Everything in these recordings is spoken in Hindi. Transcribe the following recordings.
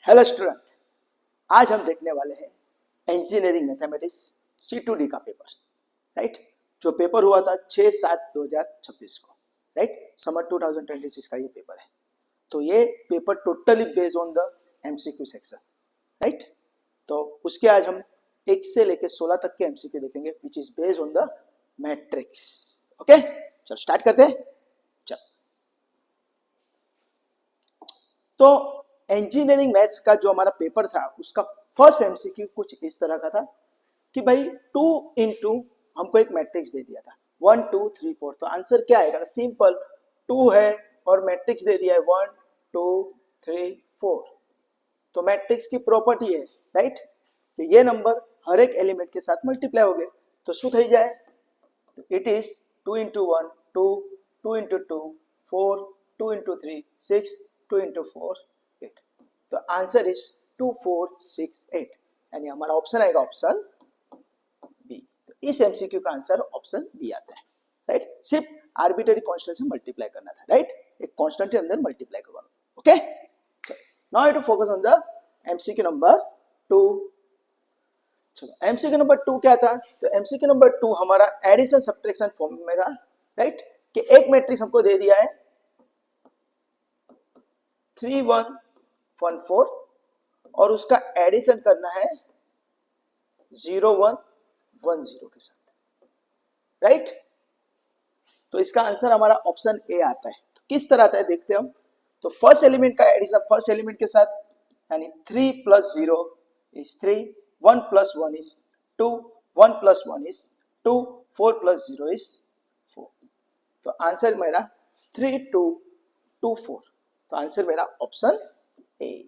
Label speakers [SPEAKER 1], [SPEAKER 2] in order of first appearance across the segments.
[SPEAKER 1] हेलो स्टूडेंट, आज हम देखने वाले हैं इंजीनियरिंग मैथमेटिक्स C2D का पेपर, राइट। जो पेपर हुआ था 6/7/2026 को, राइट। समर 2026 का ये पेपर है। तो ये paper totally based on the MCQ section, right. तो उसके आज हम 1 से लेकर 16 तक के MCQ देखेंगे which is based on the matrix. Okay, चलो स्टार्ट करते हैं। चल, तो इंजीनियरिंग मैथ्स का जो हमारा पेपर था उसका फर्स्ट MCQ कुछ इस तरह का था कि भाई 2 into हमको एक मैट्रिक्स दे दिया था 1 2 3 4। तो आंसर क्या आएगा? सिंपल, 2 है और मैट्रिक्स दे दिया है 1 2 3 4। तो मैट्रिक्स की प्रॉपर्टी है, राइट, कि ये नंबर हर एक एलिमेंट के साथ मल्टीप्लाई हो गए तो શું થઈ જાય? तो it is 2 into 1 2 2 into 2 4 2 into 3 6 2 into 4 8। तो आंसर इज 2 4 6 8, यानी हमारा ऑप्शन आएगा ऑप्शन बी। तो इस MCQ का आंसर ऑप्शन बी आता है, राइट। सिर्फ आर्बिट्ररी कांस्टेंट से मल्टीप्लाई करना था, राइट। एक कांस्टेंट के अंदर मल्टीप्लाई करवाना। Okay, now you to focus on the MCQ number 2। चलो, MCQ नंबर 2 क्या था? तो MCQ नंबर 2 हमारा एडिशन सब्ट्रैक्शन फॉर्म में था, राइट, कि एक मैट्रिक्स हमको दे दिया है 3 1 1 4 और उसका एडिशन करना है 0 1 1 0 के साथ, राइट। तो इसका आंसर हमारा ऑप्शन ए आता है। तो किस तरह आता है देखते हैं हम। तो फर्स्ट एलिमेंट का एडिशन फर्स्ट एलिमेंट के साथ, यानी 3 + 0 इज 3 1 + 1 इज 2 1 + 1 इज 2 4 + 0 इज 4। तो आंसर मेरा 3 2 2 4। तो आंसर मेरा option A,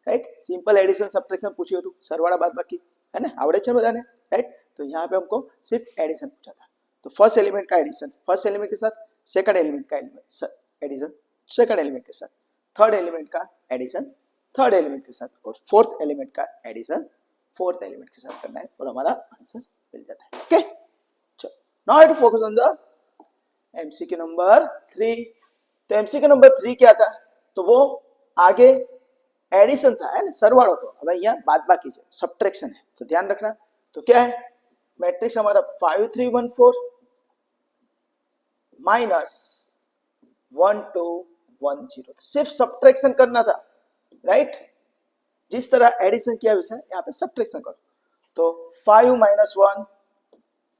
[SPEAKER 1] right. Simple addition subtraction पूछियो तो सरवाड़ा बादबाकी है ना, आवड़े छे बधाने, राइट। तो यहाँ पे हमको सिर्फ एडिशन पूछा था। तो फर्स्ट एलिमेंट का एडिशन फर्स्ट एलिमेंट के साथ, सेकंड एलिमेंट का एडिशन सेकंड एलिमेंट के साथ, थर्ड एलिमेंट का एडिशन थर्ड एलिमेंट के साथ और फोर्थ एलिमेंट का एडिशन फोर्थ एलिमेंट के साथ करना है और हमारा आंसर मिल जाता है। ओके, चलो, now I to focus on the MCQ number 3। तो MCQ नंबर 3 क्या था? तो वो आगे एडिशन था, है ना, सरवाड़ो। तो अब यहाँ बादबाकी है, सब्ट्रैक्शन है, तो ध्यान रखना। तो क्या है? मैट्रिक्स हमारा 5 3 1 4 माइनस 1 2 1 0। सिर्फ सब्ट्रैक्शन करना था, राइट। जिस तरह एडिशन किया वैसा यहाँ पे सब्ट्रैक्शन करो। तो 5 - 1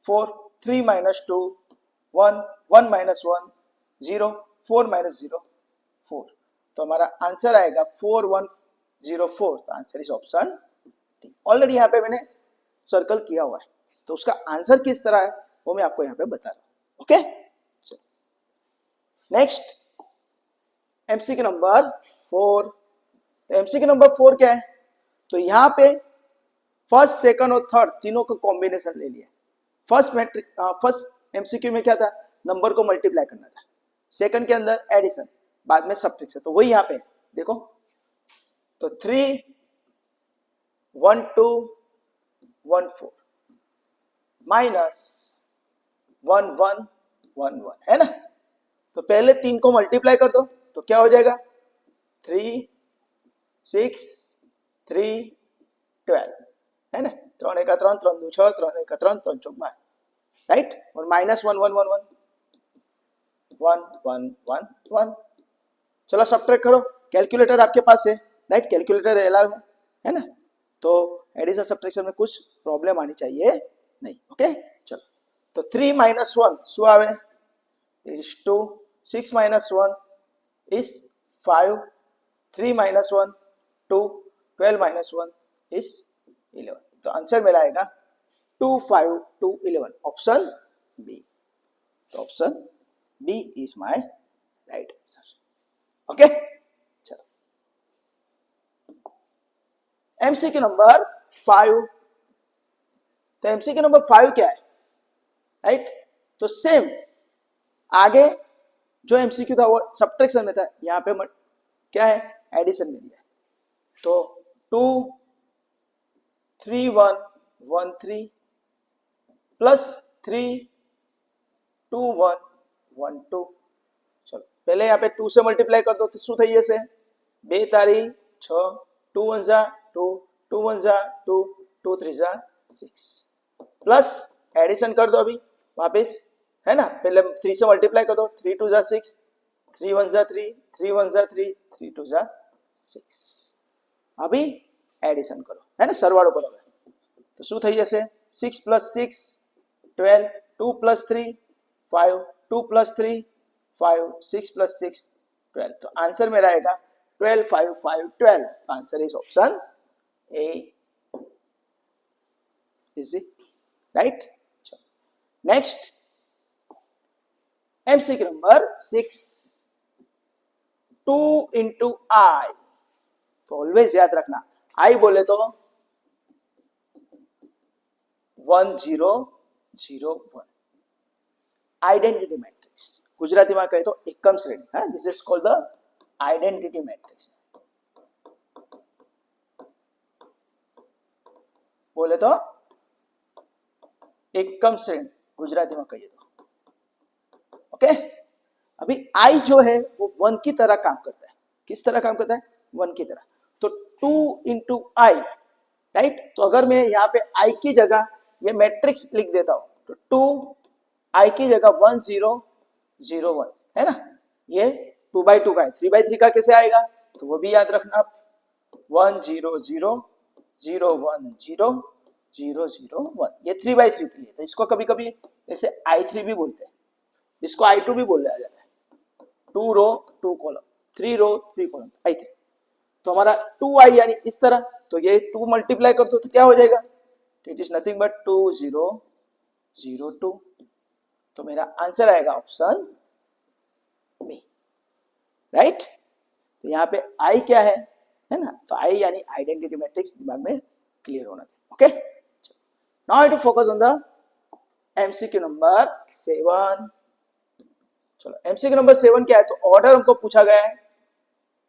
[SPEAKER 1] 4 3 - 2 1 1 - 1 0 4 - 0 4। तो हमारा आंसर आएगा 4 1 0 4। तो answer is option D. Already यहाँ पे मैंने सर्कल किया हुआ है, तो उसका आंसर किस तरह है वो मैं आपको यहाँ पे बता रहा हूँ। Okay, next MCQ number 4। तो MCQ नंबर 4 क्या है? तो यहाँ पे फर्स्ट सेकंड और थर्ड तीनों का कॉम्बिनेशन ले लिया। फर्स्ट MCQ में क्या था? नंबर को मल्टीप्लाई करना था। सेकंड के अंदर एडिशन, बाद में सब्ट्रैक्शन। तो वही यहाँ पे देखो। तो 3 1 2 1 4 माइनस 1 1 1 1, है ना। तो पहले 3 को मल्टीप्लाई कर दो तो क्या हो जाएगा? 3 6 3 12, है ना। 3 1 3 3 2 6 3 1 3 3 4 12, राइट। और माइनस 1 1 1 1 1 1 1 1। चलो सब्ट्रैक्ट करो। कैलकुलेटर आपके पास है, राइट, कैलकुलेटर अलाउ है ना। तो एडिशन सब्ट्रैक्शन में कुछ प्रॉब्लम आनी चाहिए नहीं। ओके, चलो। तो 3 - 1 શું આવે? Is 2 6 - 1 is 5 3 - 1 2 12 - 1 is 11। तो आंसर मेरा आएगा 2 5 2 11, ऑप्शन बी। तो option B is my right answer. Okay, चलो MCQ नंबर 5। तो MCQ नंबर 5 क्या है, राइट। तो सेम आगे जो MCQ था वो सब्ट्रैक्शन में था, यहाँ पे क्या है? एडिशन में दिया है। तो 2 3 1 1 3 प्लस 3 2 1 1 2। चलो पहले यहाँ पे 2 से मल्टीप्लाई कर दो तो શું થઈ જશે? 2 તારી 6, 2 1 जा 2, 2 1 जा 2, 2 3 जा 6, प्लस एडिशन कर दो अभी वापस, है ना, पहले 3 से मल्टीप्लाई कर दो, 3 2 जा 6, 3 1 जा 3, 3 1 जा 3, 3 2 जा 6, अभी एडिशन करो, है ना, सरवाળો કરો तो શું થઈ જશે 6 + 6 12, 2 + 3 5, 2 + 3 5, 6 + 6 12, तो आंसर मेरा आएगा 12 5 5 12, answer is option A, easy, right. Next MCQ number 6, 2 × I, तो ऑलवेज याद रखना आई बोले तो 1 0 0 1, आइडेंटिटी मैट्रिक्स, गुजराती में कहे तो एकम श्रेणी, हाँ, this is called the identity matrix, बोले तो एकम श्रेणी गुजराती में कहिए तो, ओके। अभी आई जो है वो 1 की तरह काम करता है, किस तरह काम करता है, 1 की तरह, तो 2 × I, राइट, तो अगर मैं यहाँ पे I की जगह ये मैट्रिक्स लिख देता हूं तो 2 I की जगह 1 0 0 1, है ना, ये 2/2 का है, 3/3 का कैसे आएगा, तो वो भी याद रखना आप, 1 0 0 0 1 0 0 0 1, ये 3/3 के लिए, तो इसको कभी कभी ऐसे I3 भी बोलते हैं, इसको I2 भी बोला जाता है, 2 रो 2 कॉलम, 3 रो 3 कॉलम, I3, तो हमारा 2I यानी इस तरह, तो ये 2 मल्टीप्लाई कर दो तो क्या हो जाएगा, इट इज नथिंग बट 2 0 0 2, तो मेरा आंसर आएगा ऑप्शन बी, राइट। तो यहाँ पे आई क्या है ना, तो आई यानी आइडेंटिटी मैट्रिक्स दिमाग में क्लियर होना चाहिए, okay. Now I to focus on the MCQ number 7, चलो एमसीक्यू नंबर 7 क्या है, तो ऑर्डर हमको पूछा गया है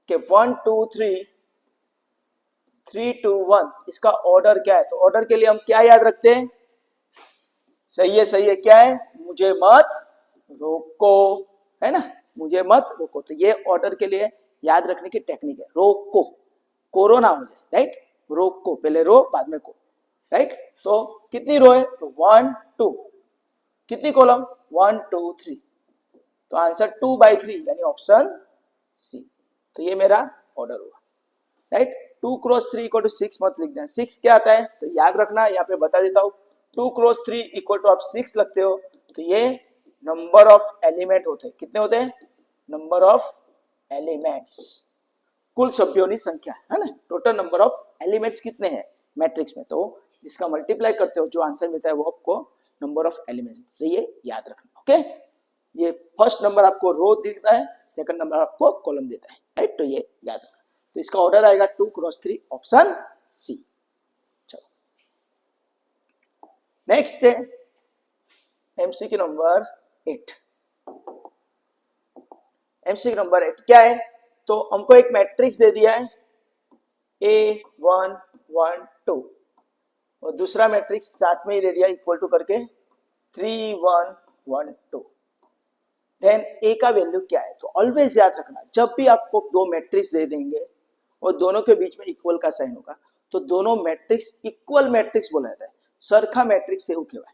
[SPEAKER 1] कि 1 2 3 3 2 1, इसका ऑर्डर क्या है, तो ऑर्डर के लिए हम क्या याद रखते हैं, सही है, क्या है, मुझे मत रोको, है ना, मुझे मत रोको, तो ये ऑर्डर के लिए याद रखने की टेक्निक है, रोको, कोरोना हो जाए, राइट, रोको, पहले रो बाद में को, राइट, तो कितनी रो है, तो 1 2, कितनी कॉलम 1 2 3, तो आंसर 2/3 यानी ऑप्शन सी, तो ये मेरा ऑर्डर हुआ, राइट। 2 × 3 = 6 मत लिख देना, 6 क्या आता है, तो याद रखना, यहाँ पे बता देता हूँ, 2 × 3 = आप 6 लगते हो, तो ये नंबर ऑफ एलिमेंट होते हैं, कितने होते हैं, नंबर ऑफ एलिमेंट्स, कुल सभ्यों की संख्या, है ना, टोटल नंबर ऑफ एलिमेंट्स कितने हैं मैट्रिक्स में, तो इसका मल्टीप्लाई करते हो जो आंसर मिलता है वो आपको नंबर ऑफ एलिमेंट्स, तो ये याद रखना, ओके। ये फर्स्ट नंबर आपको रो देता है, सेकंड नंबर आपको कॉलम देता है, राइट, तो ये याद रखना, तो इसका ऑर्डर आएगा 2 × 3 ऑप्शन सी। चलो नेक्स्ट है एमसीक्यू नंबर 8, एमसीक्यू नंबर 8 क्या है, तो हमको एक मैट्रिक्स दे दिया है A1 1 2, और दूसरा मैट्रिक्स साथ में ही दे दिया इक्वल टू करके 3 1 1 2, देन ए का वैल्यू क्या है, तो ऑलवेज याद रखना, जब भी आपको दो मैट्रिक्स दे देंगे और दोनों के बीच में इक्वल का साइन होगा तो दोनों मैट्रिक्स इक्वल मैट्रिक्स बोला जाता है, सरखा मैट्रिक्स से कहवाय,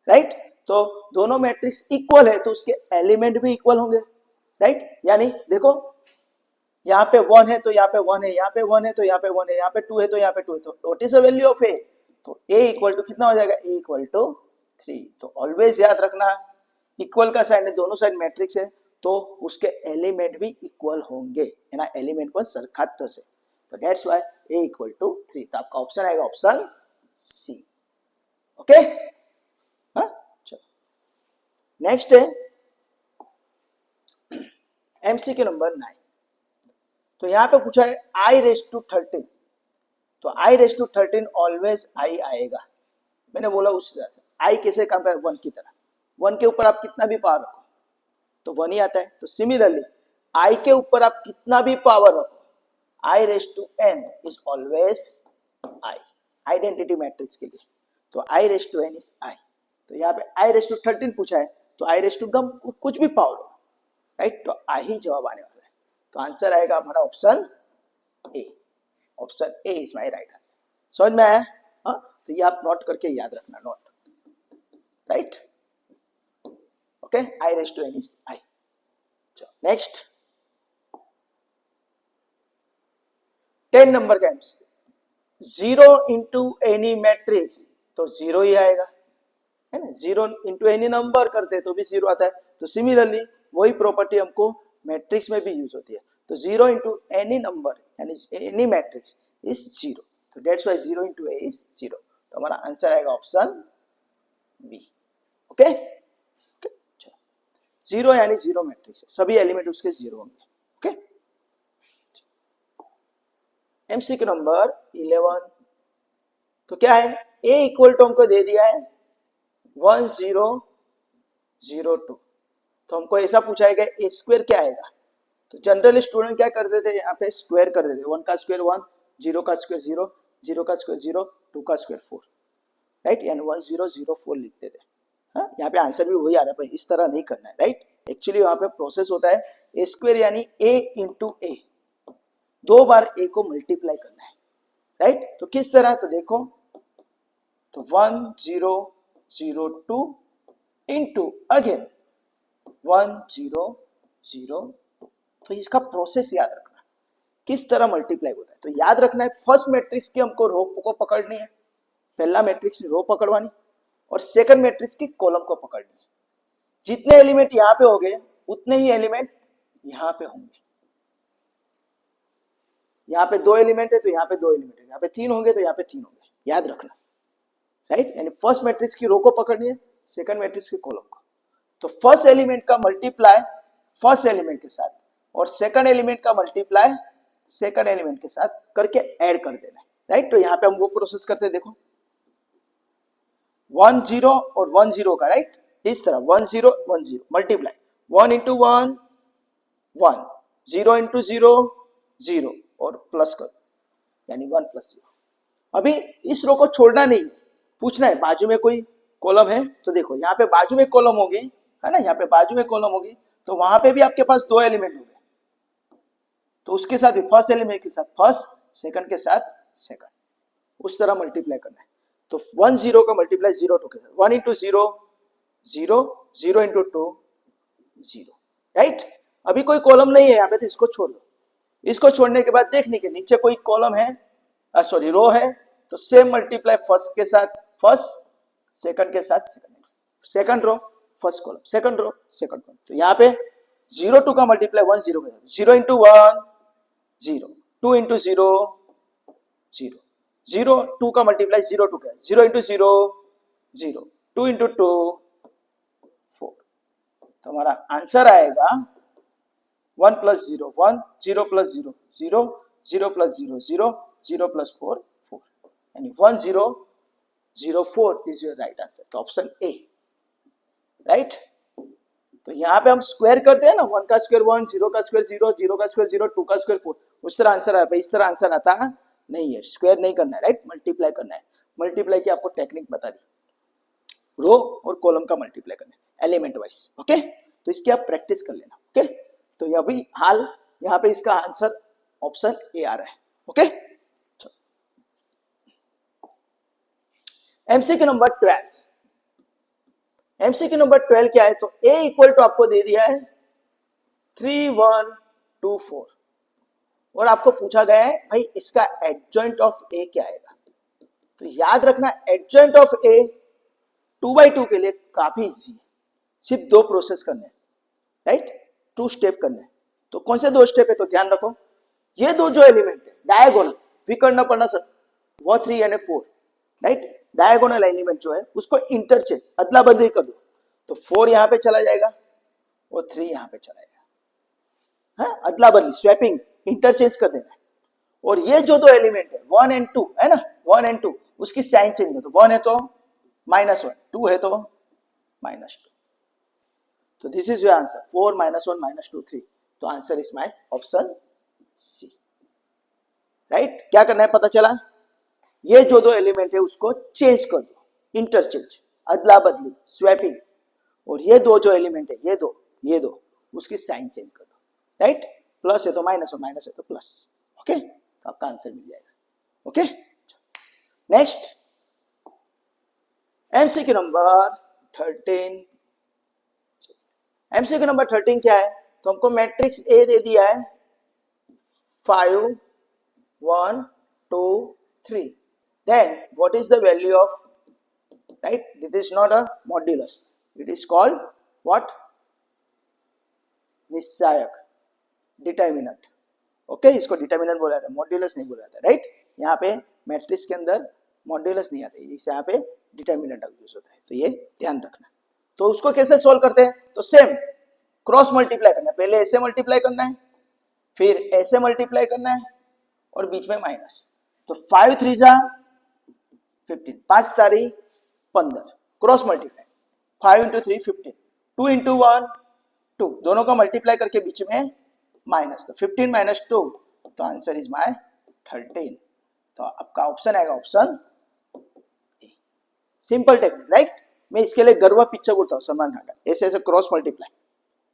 [SPEAKER 1] राइट, तो दोनों मैट्रिक्स इक्वल है तो उसके एलिमेंट भी इक्वल होंगे, राइट, यानी देखो यहाँ पे 1 है तो यहाँ पे 1 है, यहाँ पे 1 है तो यहाँ पे 1 है, यहाँ पे 2 है तो यहाँ पे 2 है, तो what is the value of A, तो a = कितना हो जाएगा, a = 3, तो ऑलवेज याद रखना इक्वल का साइन है, दोनों साइड मैट्रिक्स है तो उसके एलिमेंट भी इक्वल होंगे, है ना, एलिमेंट पर सरखात थशे, तो दैट्स व्हाई a = 3, तो आपका ऑप्शन आएगा ऑप्शन सी, ओके। हाँ चलो नेक्स्ट है एमसीक्यू नंबर 9, तो यहाँ पे पूछा है I⁻13, तो I⁻13 ऑलवेज I आएगा, मैंने बोला उस तरह से I कैसे काम करता है, 1 की तरह, 1 के ऊपर आप कितना भी पावर रखो तो 1 ही आता है, तो सिमिलरली I के ऊपर आप कितना भी पावर रखो I⁻n is always I, identity matrix के लिए, तो I⁻n इज I, तो यहाँ पे I⁻13 पूछा है तो I⁻m कुछ भी पावर हो, राइट, तो I ही जवाब आने वाला है, तो आंसर आएगा हमारा option A, option A is my right answer. समझ में आया? हाँ, तो ये आप नोट करके याद रखना, note, right? Okay, I raise to N is I. Next 10 नंबर का आंसर, 0 इंटू एनी मैट्रिक्स तो 0 ही आएगा, है ना? 0 इंटू एनी नंबर करते तो भी 0 आता है। तो सिमिलरली वही प्रॉपर्टी हमको मैट्रिक्स में भी यूज होती है। तो 0 इंटू एनी नंबर यानी एनी मैट्रिक्स इज 0, तो that's why 0 into A is 0। तो हमारा आंसर आएगा ऑप्शन बी। ओके, 0 यानी 0 मैट्रिक्स है, सभी एलिमेंट उसके 0 होंगे। ओके, एमसीक्यू नंबर 11, तो क्या है, ए इक्वल टू हमको दे दिया है 1002, तो हमको ऐसा पूछा है कि ए स्क्वायर क्या आएगा। तो जनरली स्टूडेंट क्या करते थे, यहाँ पे स्क्वायर कर देते, 1 का स्क्वायर 1, 0 का स्क्वायर 0, 0 का स्क्वायर 0, 2 का स्क्वायर 4, राइट, यानी 1004 लिखते थे। हाँ, यहाँ पे आंसर भी वही आ रहा है भाई, इस तरह नहीं करना है, राइट? एक्चुअली वहां पे प्रोसेस होता है ए स्क्वायर यानी ए इंटू ए, 2 बार ए को मल्टीप्लाई करना है, राइट? तो किस तरह, तो देखो, तो 1002 इंटू अगेन 1002, तो इसका प्रोसेस याद रखना, किस तरह मल्टीप्लाई होता है। तो याद रखना है, फर्स्ट मैट्रिक्स की हमको रो को पकड़नी है, पहला मैट्रिक्स रो पकड़वानी, और सेकंड मैट्रिक्स की कॉलम को पकड़नी है। जितने एलिमेंट यहाँ पे होंगे उतने ही एलिमेंट यहाँ पे होंगे। यहाँ पे 2 एलिमेंट है तो यहाँ पे 2 एलिमेंट है, यहाँ पे 3 होंगे तो यहाँ पे 3 होंगे, याद रखना, राइट? यानी फर्स्ट मैट्रिक्स की रो को पकड़नी है, सेकंड मैट्रिक्स की कॉलम को। तो फर्स्ट एलिमेंट का मल्टीप्लाई फर्स्ट एलिमेंट के साथ और सेकंड एलिमेंट का मल्टीप्लाई सेकंड एलिमेंट के साथ करके ऐड कर देना है, राइट? तो यहाँ पे हम वो प्रोसेस करते हैं, देखो 10 और 10 का, राइट? इस तरह 10 मल्टीप्लाई 1 इंटू 1 1, 0 इंटू 0 0 और प्लस कर, यानी 1 प्लस 0। अभी इस रो को छोड़ना नहीं, पूछना है बाजू में कोई कॉलम है, तो देखो यहाँ पे बाजू में कॉलम होगी, है ना? यहाँ पे बाजू में कॉलम होगी, तो वहां पे भी आपके पास 2 एलिमेंट होंगे, तो उसके साथ भी फर्स्ट एलिमेंट के साथ फर्स्ट, सेकंड के साथ सेकंड, उस तरह मल्टीप्लाई करना है। तो 10 का मल्टीप्लाई 02 के साथ, 1 इंटू 0 0, 0 इंटू 2 0, राइट? अभी कोई कॉलम नहीं है यहाँ पे, तो इसको छोड़ दो। इसको छोड़ने के बाद देखने के नीचे कोई कॉलम है, सॉरी रो है, तो सेम मल्टीप्लाई फर्स्ट के साथ फर्स्ट, सेकंड के साथ second, second row first column, second row second column. तो यहाँ पे 02 का मल्टीप्लाई 10 के साथ, 0 इंटू 1 0, 2 इंटू 0 0, 02 का मल्टीप्लाई 02 का, 0 इंटू 0 0, 2 इंटू 2 4। तो हमारा आंसर आएगा 1 प्लस 0 1, 0 प्लस 0 0, 0 प्लस 0 0, 0 प्लस 4 4, यानी 1004 इज योर राइट आंसर। तो ऑप्शन ए, राइट? तो यहाँ पे हम स्क्वायर करते हैं ना, 1 का स्क्वायर 1, 0 का स्क्वायर 0, 0 का स्क्वायर 0, 2 का स्क्वायर 4, उस तरह आंसर आता है। इस तरह आंसर आता नहीं है, स्क्वायर नहीं करना है, राइट? मल्टीप्लाई करना है। मल्टीप्लाई की आपको टेक्निक बता दी, रो और कॉलम का मल्टीप्लाई करना है एलिमेंट वाइज, ओके? तो इसकी आप प्रैक्टिस कर लेना, ओके? तो अभी हाल यहाँ पे इसका आंसर ऑप्शन ए आ रहा है, okay? MCQ number 12, MCQ number 12 क्या है, तो ए इक्वल टू आपको दे दिया है 3124 और आपको पूछा गया है भाई इसका एडजॉइंट ऑफ ए क्या आएगा। तो याद रखना एडजॉइंट ऑफ ए 2/2 के लिए काफी इजी है, सिर्फ 2 प्रोसेस करने हैं, राइट? 2 स्टेप करने हैं। तो कौन से 2 स्टेप है, तो ध्यान रखो, ये 2 जो एलिमेंट है डायगोनल विकर्ण पढ़ना सर, वो 3 यानी 4, राइट? डायगोनल एलिमेंट जो है उसको इंटरचेंज अदला बदली कर दो, तो 4 यहां पे चला जाएगा और 3 यहां पे चला जाएगा, हाँ? अदला बदली, स्वैपिंग, इंटरचेंज कर देना है। और ये जो 2 एलिमेंट है 1 एंड 2 है ना, 1 एंड 2 उसकी साइन चेंज कर दो, 1 है तो -1, 2 है तो -2। तो दिस इज योर आंसर, 4 -1 -2 3। तो answer is my option C, right? क्या करना है पता चला, ये जो 2 एलिमेंट है उसको चेंज कर दो, इंटरचेंज, अदला बदली, स्वैपिंग। और ये 2 जो एलिमेंट है ये दो उसकी साइन चेंज कर दो, राइट? प्लस है तो माइनस और माइनस है तो प्लस, ओके? तो आपका आंसर मिल जाएगा। Okay, next MCQ number 13। MCQ number 13 क्या है? तो हमको मैट्रिक्स ए दे दिया है 5 1 2 3, then what is the value of, right, this is not a modulus, it is called what, निश्चायक, डिटर्मिनेंट। ओके, इसको डिटर्मिनेंट बोला जाता है, मॉड्यूलस नहीं बोला जाता, राइट। यहाँ पे मैट्रिक्स के अंदर मॉड्यूलस नहीं आते, इसे यहाँ पे डिटर्मिनेंट यूज होता है, तो ये ध्यान रखना। तो उसको कैसे सोल्व करते हैं? तो सेम क्रॉस मल्टीप्लाई करना है, पहले ऐसे मल्टीप्लाई करना है, फिर ऐसे मल्टीप्लाई करना है और बीच में माइनस। तो 5 3 जा 15, 5 तारी 15, क्रॉस मल्टीप्लाई 5 इंटू 3 15, 2 इंटू 1 2, दोनों का मल्टीप्लाई करके बीच में माइनस, तो 15 माइनस 2, तो आंसर इज माय 13। तो आपका ऑप्शन आएगा option A. Simple technique, right. मैं इसके लिए गरबा पिक्चर बोलता हूँ सलमान खान का, ऐसे ऐसे क्रॉस मल्टीप्लाई,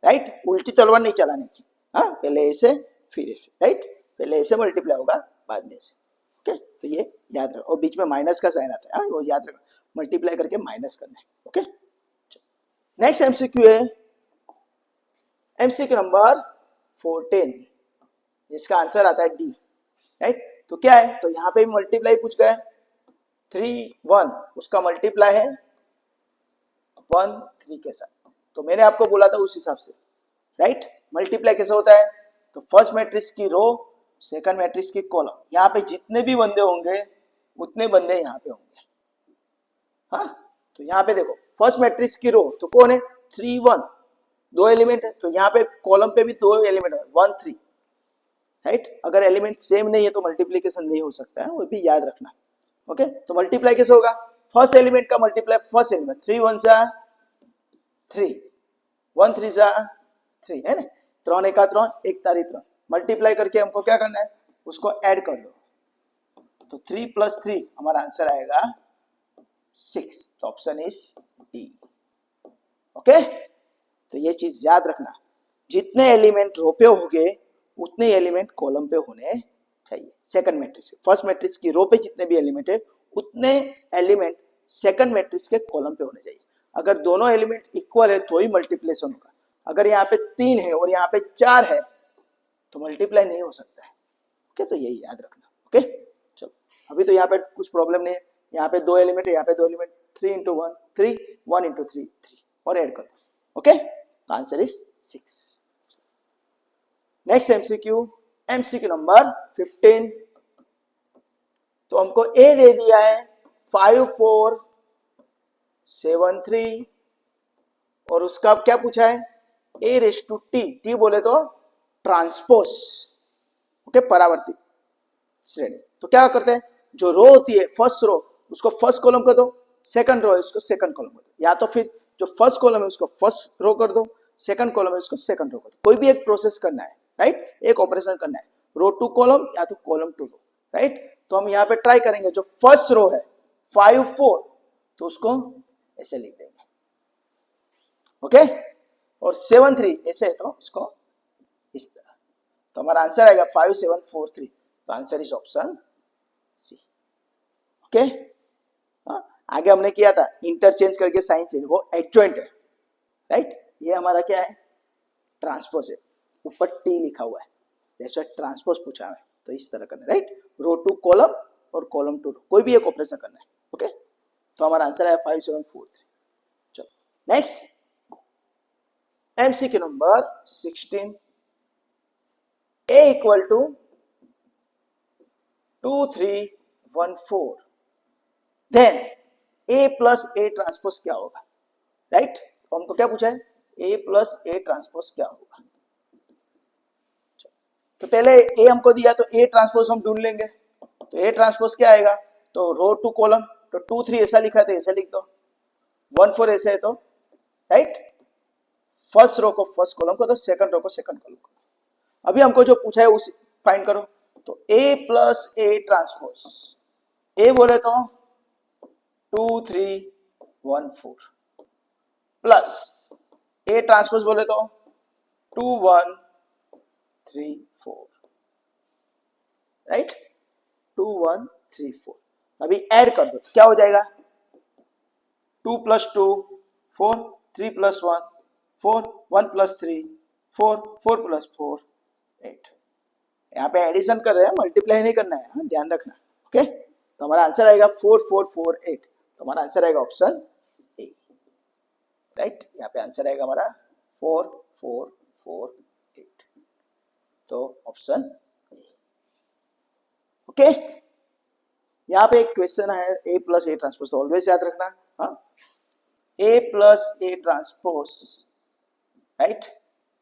[SPEAKER 1] राइट, उल्टी तलवार नहीं चलाने की, हाँ, पहले ऐसे फिर ऐसे, राइट, पहले ऐसे मल्टीप्लाई होगा बाद में ऐसे, ओके। तो ये याद रखो, और बीच में माइनस का साइन आता है, हाँ, वो याद रखो, मल्टीप्लाई करके माइनस करना है, ओके। नेक्स्ट एमसीक्यू है एमसीक्यू नंबर 14, इसका आंसर आता है डी, राइट। तो क्या है? तो यहाँ पे मल्टीप्लाई पूछ गया, 3 1, उसका मल्टीप्लाई है 1 3 के साथ, तो मैंने आपको बोला था उस हिसाब से, राइट। मल्टीप्लाई कैसे होता है? तो फर्स्ट मैट्रिक्स की रो, सेकंड मैट्रिक्स की कॉलम, यहाँ पे जितने भी बंदे होंगे उतने बंदे यहाँ पे होंगे, हाँ। तो यहाँ पे देखो फर्स्ट मैट्रिक्स की रो, तो कौन है? 3 1, 2 एलिमेंट है, तो यहाँ पे कॉलम पे भी 2 एलिमेंट है, 1 3, राइट। अगर एलिमेंट सेम नहीं है तो मल्टीप्लीकेशन नहीं हो सकता है, वो भी याद रखना, ओके। तो मल्टीप्लाई कैसे होगा? फर्स्ट एलिमेंट का मल्टीप्लाई फर्स्ट एलिमेंट, 3 1 जा 3, 1 3 जा 3, है ना, 3 1 3, 1 तारी 3, मल्टीप्लाई करके हमको क्या करना है? उसको ऐड कर दो, तो 3 प्लस 3 हमारा आंसर आएगा 6, तो ऑप्शन इज डी, ओके। तो ये चीज याद रखना, जितने एलिमेंट रो पे होंगे उतने एलिमेंट कॉलम पे होने चाहिए, सेकंड मैट्रिक्स, फर्स्ट मैट्रिक्स की रो पे जितने भी एलिमेंट है उतने एलिमेंट सेकंड मैट्रिक्स के कॉलम पे होने चाहिए। अगर दोनों एलिमेंट इक्वल है तो ही मल्टीप्लिकेशन होगा, अगर यहाँ पे 3 है और यहाँ पे 4 है तो मल्टीप्लाई नहीं हो सकता है, ओके। तो यही याद रखना, ओके। चलो, अभी तो यहाँ पे कुछ प्रॉब्लम नहीं है, यहाँ पे 2 एलिमेंट है, यहाँ पे 2 एलिमेंट, 3 इंटू 1 3, 1 इंटू 3 3, और ऐड कर दो, ओके। तो answer is 6। Next MCQ, MCQ number 15। तो हमको ए दे दिया है 5 4 7 3, और उसका क्या पूछा है? ए रेस टू टी, टी बोले तो ट्रांसपोज, ओके, परावर्तित श्रेणी। तो क्या करते हैं, जो रो होती है फर्स्ट रो, उसको फर्स्ट कॉलम कर दो, सेकंड रो है उसको सेकंड कॉलम कर दो, या तो फिर जो फर्स्ट कॉलम है उसको फर्स्ट रो कर दो, सेकंड कॉलम है उसको सेकंड रो कर दो, कोई भी एक प्रोसेस करना है, राइट, एक ऑपरेशन करना है, रो टू कॉलम या तो कॉलम टू रो, राइट। तो हम यहाँ पे ट्राई करेंगे, जो फर्स्ट रो है 5 4, तो उसको ऐसे लिख देंगे, ओके, और 7 3 ऐसे है तो इसको इस तरह, तो हमारा आंसर आएगा 5 7 4 3, तो answer is option C, okay. आगे हमने किया था इंटरचेंज करके साइन चेंज, वो एडजॉइंट है, राइट। ये हमारा क्या है? ट्रांसपोज है, ऊपर टी लिखा हुआ है, जैसे ट्रांसपोज पूछा है, तो इस तरह करना है, राइट, रो टू कॉलम और कॉलम टू रो, कोई भी एक ऑपरेशन करना है, ओके। तो हमारा आंसर है 5 7 4 3। चलो next MCQ number 16, a equal to 2 3 1 4, then a plus a transpose क्या होगा, राइट। तो हमको क्या पूछा है? a प्लस a ट्रांसपोज क्या होगा। तो पहले a हमको दिया तो a ट्रांसपोज हम ढूंढ लेंगे, तो a ट्रांसपोज क्या आएगा? तो रो टू कॉलम, तो 2 3 ऐसा लिखा है तो ऐसा लिख दो, 1 4 ऐसे है तो, राइट, फर्स्ट रो को फर्स्ट कॉलम को, तो सेकंड रो को सेकंड कॉलम को। अभी हमको जो पूछा है उस फाइंड करो, तो a plus a transpose, a बोले तो 2 3 1 4, प्लस a ट्रांसपोज बोले तो 2 1 3 4, राइट, 2 1 3 4। अभी ऐड कर दो तो क्या हो जाएगा, 2 + 2 4, 3 + 1 4, 1 + 3 4, 4 + 4 8। यहाँ पे एडिशन कर रहे हैं, मल्टीप्लाई नहीं करना है, हाँ ध्यान रखना। ओके, तो हमारा आंसर आएगा 4 4 4 8। तो हमारा आंसर आएगा ऑप्शन ए, राइट। यहाँ पे आंसर आएगा हमारा 4 4 4 8, तो ऑप्शन ए। ओके, यहाँ पे एक क्वेश्चन है A + A ट्रांसपोज, तो ऑलवेज याद रखना, हाँ A + A transpose, right,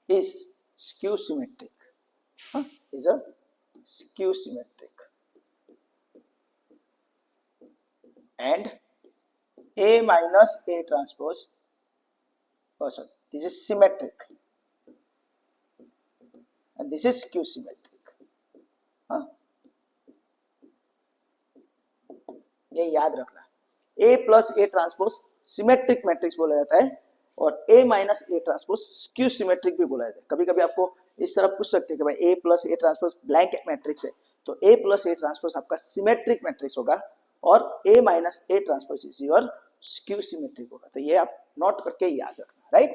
[SPEAKER 1] is skew symmetric, is a skew symmetric, and A minus A transpose, oh sorry, this is symmetric and this is skew symmetric, हाँ ये याद रखना। A + A transpose symmetric matrix बोला जाता है और A minus A transpose skew symmetric भी बोला जाता है। कभी कभी आपको इस तरह पूछ सकते हैं कि भाई A + A transpose blank matrix है, तो A + A ट्रांसपोज आपका सिमेट्रिक मैट्रिक्स होगा और A minus A transpose is your skew symmetric होगा। तो ये आप नोट करके याद रखना, राइट।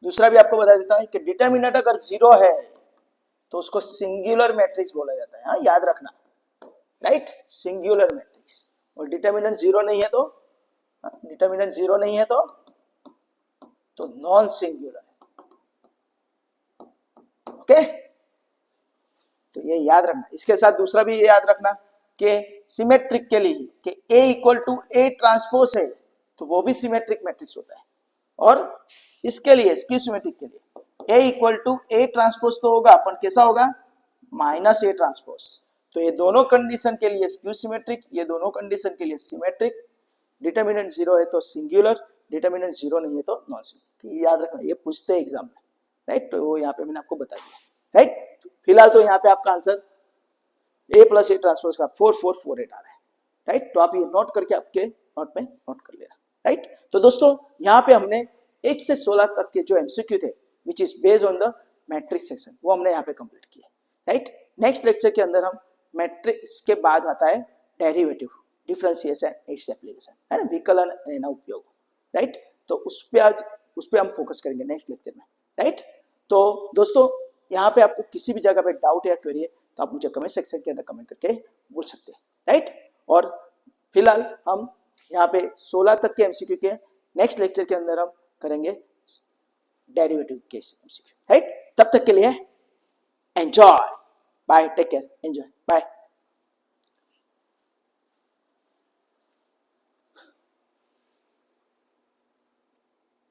[SPEAKER 1] दूसरा भी आपको बता देता है कि डिटरमिनेंट अगर 0 है तो उसको सिंगुलर मैट्रिक्स बोला जाता है, हाँ याद रखना, राइट, सिंगुलर मैट्रिक्स। और डिटरमिनेंट 0 नहीं है तो, डिटरमिनेंट 0 नहीं है तो नॉन सिंगुलर है। ओके, तो ये याद रखना। इसके साथ दूसरा भी ये याद रखना कि सिमेट्रिक के लिए कि A = A ट्रांसपोज है तो वो भी सिमेट्रिक मैट्रिक्स होता है, और इसके लिए स्क्यू सिमेट्रिक के लिए A = A ट्रांसपोज तो होगा, अपन कैसा होगा, -A ट्रांसपोज। तो ये दोनों कंडीशन के लिए स्क्यू सिमेट्रिक, ये दोनों कंडीशन के लिए सिमेट्रिक। डिटरमिनेंट 0 है तो सिंगुलर, डिटरमिनेंट 0 नहीं है तो नॉन सिंगुलर। ये याद रखना, ये पूछते हैं एग्जाम में, राइट। तो वो यहाँ पे मैंने आपको बता दिया, राइट। फिलहाल तो यहाँ पे आपका आंसर A + A ट्रांसपोज का 4 4 4 8 आ रहा है, राइट। तो आप ये नोट करके आपके नोट में नोट कर लेना, राइट। तो दोस्तों यहाँ पे हमने 1 से 16 तक के जो MCQ थे which is based on the matrix section, वो हमने यहाँ पे कंप्लीट किए, राइट। नेक्स्ट लेक्चर के अंदर हम मैट्रिक्स के बाद आता है डेरिवेटिव, डिफरेंशिएशन, इट्स एप्लीकेशन, है ना, विकलन एवं उपयोग, राइट। तो उस पे हम फोकस करेंगे नेक्स्ट लेक्चर में, राइट। तो दोस्तों यहाँ पे आपको किसी भी जगह पे डाउट या क्वेरी है तो आप मुझे कमेंट सेक्शन के अंदर कमेंट करके बोल सकते हैं, राइट। और फिलहाल हम यहाँ पे 16 तक के MCQ के नेक्स्ट लेक्चर के अंदर हम करेंगे डेरिवेटिव के MCQ, राइट। तब तक के लिए enjoy, bye, take care, enjoy, bye.